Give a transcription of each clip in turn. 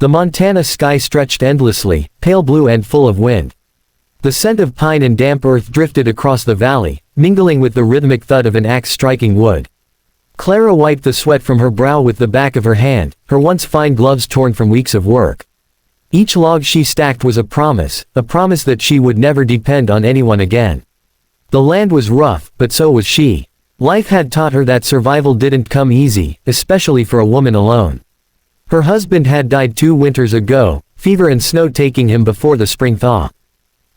The Montana sky stretched endlessly, pale blue and full of wind. The scent of pine and damp earth drifted across the valley, mingling with the rhythmic thud of an axe striking wood. Clara wiped the sweat from her brow with the back of her hand, her once fine gloves torn from weeks of work. Each log she stacked was a promise that she would never depend on anyone again. The land was rough, but so was she. Life had taught her that survival didn't come easy, especially for a woman alone. Her husband had died 2 winters ago, fever and snow taking him before the spring thaw.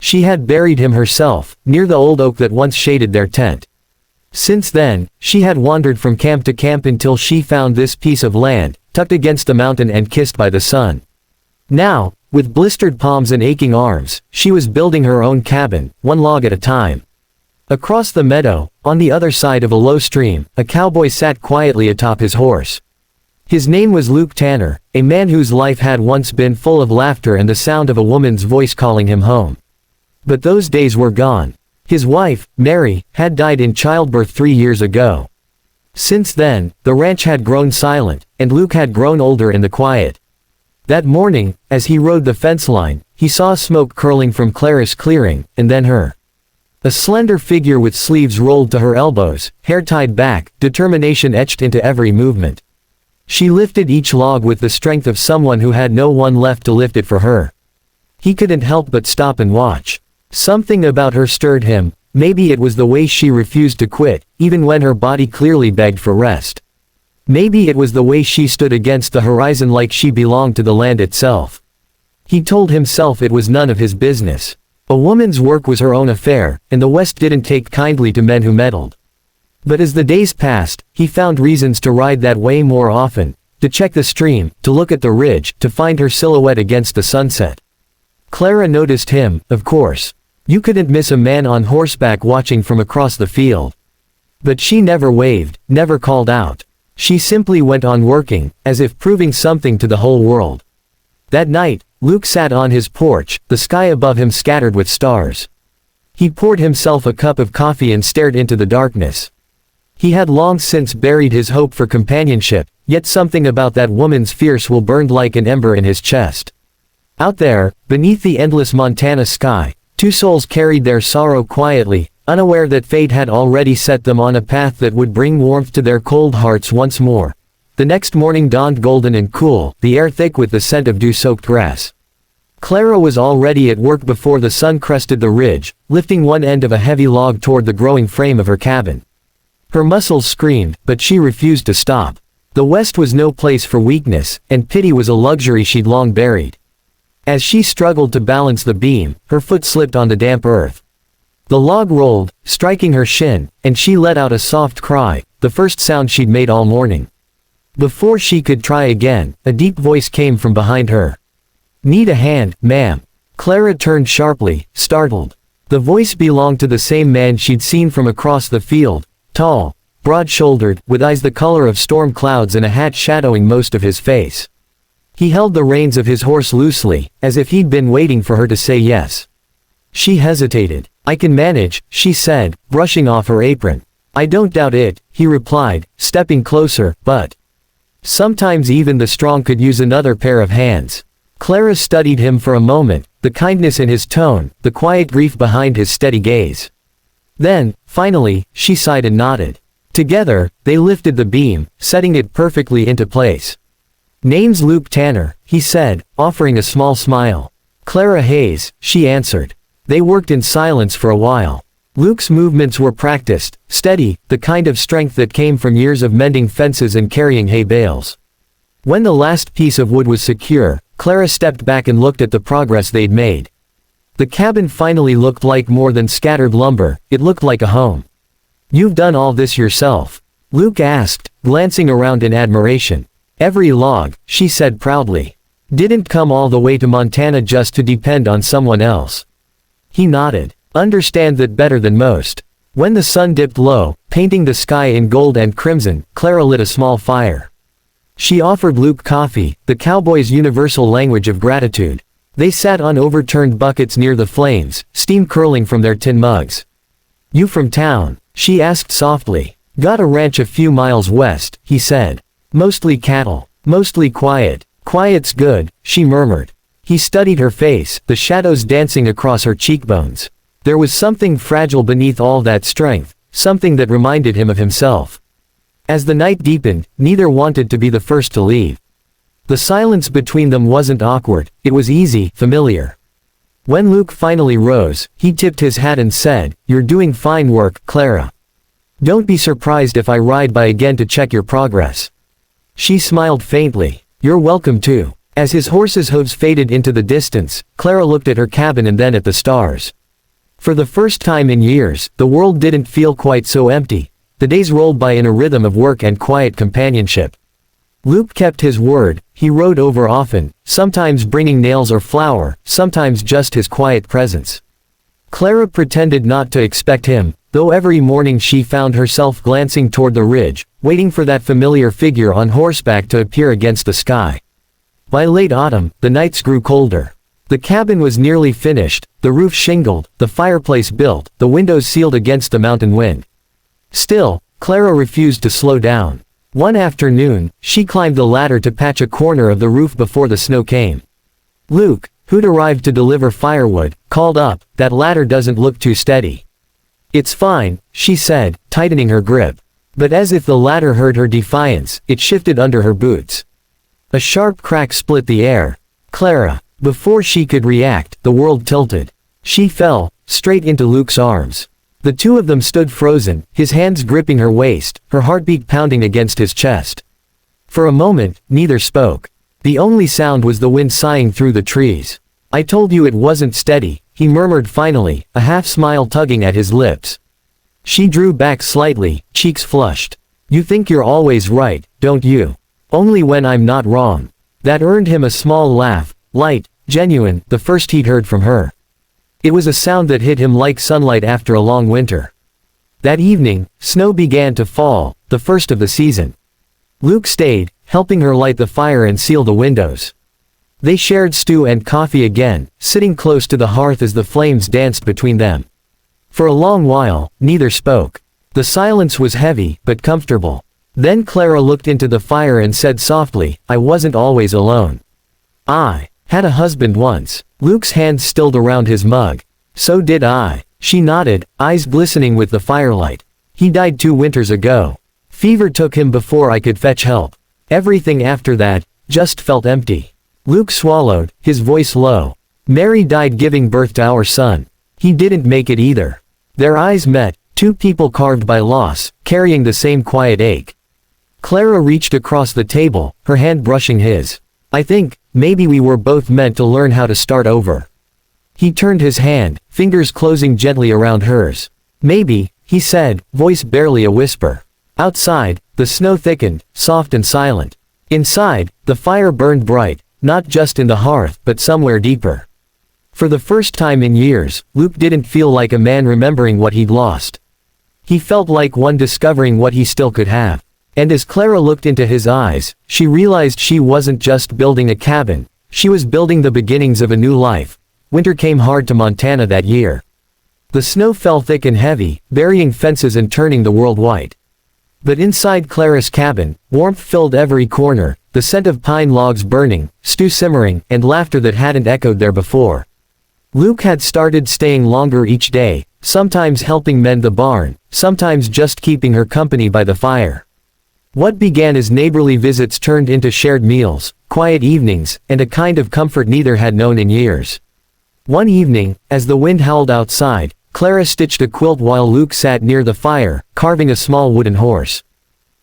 She had buried him herself, near the old oak that once shaded their tent. Since then, she had wandered from camp to camp until she found this piece of land, tucked against the mountain and kissed by the sun. Now, with blistered palms and aching arms, she was building her own cabin, one log at a time. Across the meadow, on the other side of a low stream, a cowboy sat quietly atop his horse. His name was Luke Tanner, a man whose life had once been full of laughter and the sound of a woman's voice calling him home. But those days were gone. His wife, Mary, had died in childbirth 3 years ago. Since then, the ranch had grown silent, and Luke had grown older in the quiet. That morning, as he rode the fence line, he saw smoke curling from Clara's clearing, and then her. A slender figure with sleeves rolled to her elbows, hair tied back, determination etched into every movement. She lifted each log with the strength of someone who had no one left to lift it for her. He couldn't help but stop and watch. Something about her stirred him, maybe it was the way she refused to quit, even when her body clearly begged for rest. Maybe it was the way she stood against the horizon like she belonged to the land itself. He told himself it was none of his business. A woman's work was her own affair, and the West didn't take kindly to men who meddled. But as the days passed, he found reasons to ride that way more often, to check the stream, to look at the ridge, to find her silhouette against the sunset. Clara noticed him, of course. You couldn't miss a man on horseback watching from across the field. But she never waved, never called out. She simply went on working, as if proving something to the whole world. That night, Luke sat on his porch, the sky above him scattered with stars. He poured himself a cup of coffee and stared into the darkness. He had long since buried his hope for companionship, yet something about that woman's fierce will burned like an ember in his chest. Out there, beneath the endless Montana sky, 2 souls carried their sorrow quietly, unaware that fate had already set them on a path that would bring warmth to their cold hearts once more. The next morning dawned golden and cool, the air thick with the scent of dew-soaked grass. Clara was already at work before the sun crested the ridge, lifting one end of a heavy log toward the growing frame of her cabin. Her muscles screamed, but she refused to stop. The West was no place for weakness, and pity was a luxury she'd long buried. As she struggled to balance the beam, her foot slipped on the damp earth. The log rolled, striking her shin, and she let out a soft cry, the first sound she'd made all morning. Before she could try again, a deep voice came from behind her. "Need a hand, ma'am?" Clara turned sharply, startled. The voice belonged to the same man she'd seen from across the field, tall, broad-shouldered, with eyes the color of storm clouds and a hat shadowing most of his face. He held the reins of his horse loosely, as if he'd been waiting for her to say yes. She hesitated. "I can manage," she said, brushing off her apron. "I don't doubt it," he replied, stepping closer, "but sometimes even the strong could use another pair of hands." Clara studied him for a moment, the kindness in his tone, the quiet grief behind his steady gaze. Then, finally, she sighed and nodded. Together, they lifted the beam, setting it perfectly into place. "Name's Luke Tanner," he said, offering a small smile. "Clara Hayes," she answered. They worked in silence for a while. Luke's movements were practiced, steady, the kind of strength that came from years of mending fences and carrying hay bales. When the last piece of wood was secure, Clara stepped back and looked at the progress they'd made. The cabin finally looked like more than scattered lumber, it looked like a home. "You've done all this yourself?" Luke asked, glancing around in admiration. "Every log," she said proudly. "Didn't come all the way to Montana just to depend on someone else." He nodded. "Understand that better than most." When the sun dipped low, painting the sky in gold and crimson, Clara lit a small fire. She offered Luke coffee, the cowboy's universal language of gratitude. They sat on overturned buckets near the flames, steam curling from their tin mugs. "You from town?" she asked softly. "Got a ranch a few miles west," he said. "Mostly cattle. Mostly quiet." Quiet's good, she murmured. He studied her face, the shadows dancing across her cheekbones. There was something fragile beneath all that strength, something that reminded him of himself. As the night deepened, neither wanted to be the first to leave. The silence between them wasn't awkward, it was easy, familiar. When Luke finally rose, he tipped his hat and said, "You're doing fine work, Clara. Don't be surprised if I ride by again to check your progress." She smiled faintly. "You're welcome too." As his horse's hooves faded into the distance, Clara looked at her cabin and then at the stars. For the first time in years, the world didn't feel quite so empty. The days rolled by in a rhythm of work and quiet companionship. Luke kept his word, he rode over often, sometimes bringing nails or flour, sometimes just his quiet presence. Clara pretended not to expect him, though every morning she found herself glancing toward the ridge, waiting for that familiar figure on horseback to appear against the sky. By late autumn, the nights grew colder. The cabin was nearly finished, the roof shingled, the fireplace built, the windows sealed against the mountain wind. Still, Clara refused to slow down. One afternoon, she climbed the ladder to patch a corner of the roof before the snow came. Luke, who'd arrived to deliver firewood, called up, "That ladder doesn't look too steady." "It's fine," she said, tightening her grip. But as if the ladder heard her defiance, it shifted under her boots. A sharp crack split the air. Clara. Before she could react, the world tilted. She fell, straight into Luke's arms. The two of them stood frozen, his hands gripping her waist, her heartbeat pounding against his chest. For a moment, neither spoke. The only sound was the wind sighing through the trees. "I told you it wasn't steady," he murmured finally, a half-smile tugging at his lips. She drew back slightly, cheeks flushed. "You think you're always right, don't you? Only when I'm not wrong." That earned him a small laugh, light, genuine, the first he'd heard from her. It was a sound that hit him like sunlight after a long winter. That evening, snow began to fall, the first of the season. Luke stayed, helping her light the fire and seal the windows. They shared stew and coffee again, sitting close to the hearth as the flames danced between them. For a long while, neither spoke. The silence was heavy, but comfortable. Then Clara looked into the fire and said softly, "I wasn't always alone. I had a husband once." Luke's hands stilled around his mug. "So did I." She nodded, eyes glistening with the firelight. "He died 2 winters ago. Fever took him before I could fetch help. Everything after that, just felt empty." Luke swallowed, his voice low. "Mary died giving birth to our son. He didn't make it either." Their eyes met, two people carved by loss, carrying the same quiet ache. Clara reached across the table, her hand brushing his. "I think, maybe we were both meant to learn how to start over." He turned his hand, fingers closing gently around hers. "Maybe," he said, voice barely a whisper. Outside, the snow thickened, soft and silent. Inside, the fire burned bright, not just in the hearth, but somewhere deeper. For the first time in years, Luke didn't feel like a man remembering what he'd lost. He felt like one discovering what he still could have. And as Clara looked into his eyes, she realized she wasn't just building a cabin, she was building the beginnings of a new life. Winter came hard to Montana that year. The snow fell thick and heavy, burying fences and turning the world white. But inside Clara's cabin, warmth filled every corner, the scent of pine logs burning, stew simmering, and laughter that hadn't echoed there before. Luke had started staying longer each day, sometimes helping mend the barn, sometimes just keeping her company by the fire. What began as neighborly visits turned into shared meals, quiet evenings, and a kind of comfort neither had known in years. One evening, as the wind howled outside, Clara stitched a quilt while Luke sat near the fire, carving a small wooden horse.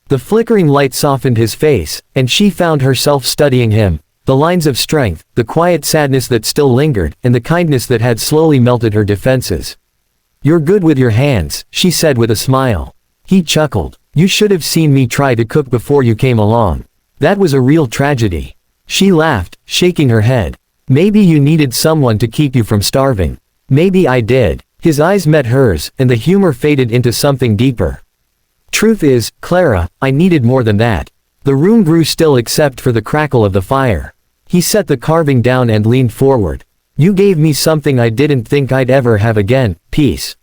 The flickering light softened his face, and she found herself studying him, the lines of strength, the quiet sadness that still lingered, and the kindness that had slowly melted her defenses. "You're good with your hands," she said with a smile. He chuckled. "You should have seen me try to cook before you came along. That was a real tragedy." She laughed, shaking her head. "Maybe you needed someone to keep you from starving. Maybe I did." His eyes met hers, and the humor faded into something deeper. "Truth is, Clara, I needed more than that." The room grew still except for the crackle of the fire. He set the carving down and leaned forward. "You gave me something I didn't think I'd ever have again, peace."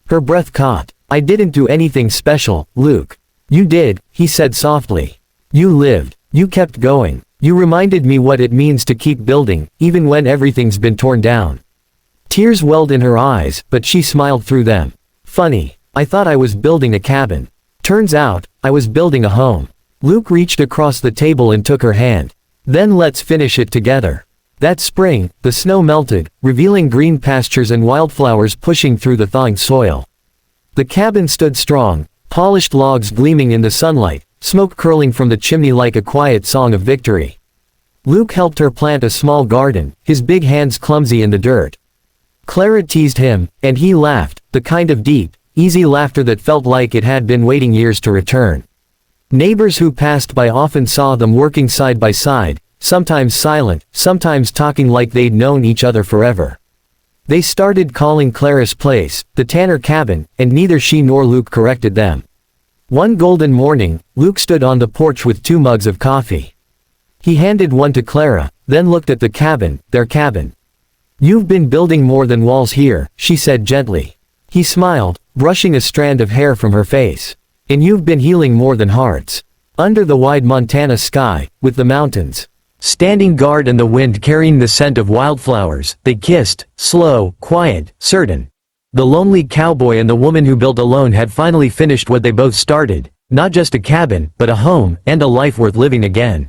Her breath caught. "I didn't do anything special, Luke." "You did," he said softly. "You lived. You kept going." You reminded me what it means to keep building, even when everything's been torn down. Tears welled in her eyes, but she smiled through them. Funny. I thought I was building a cabin. Turns out, I was building a home. Luke reached across the table and took her hand. Then let's finish it together. That spring, the snow melted, revealing green pastures and wildflowers pushing through the thawing soil. The cabin stood strong, polished logs gleaming in the sunlight, smoke curling from the chimney like a quiet song of victory. Luke helped her plant a small garden, his big hands clumsy in the dirt. Clara teased him, and he laughed, the kind of deep, easy laughter that felt like it had been waiting years to return. Neighbors who passed by often saw them working side by side, sometimes silent, sometimes talking like they'd known each other forever. They started calling Clara's place the Tanner cabin, and neither she nor Luke corrected them. One golden morning, Luke stood on the porch with 2 mugs of coffee. He handed one to Clara, then looked at the cabin, their cabin. "You've been building more than walls here," she said gently. He smiled, brushing a strand of hair from her face. "And you've been healing more than hearts." Under the wide Montana sky, with the mountains standing guard and the wind carrying the scent of wildflowers, they kissed, slow, quiet, certain. The lonely cowboy and the woman who built alone had finally finished what they both started, not just a cabin, but a home, and a life worth living again.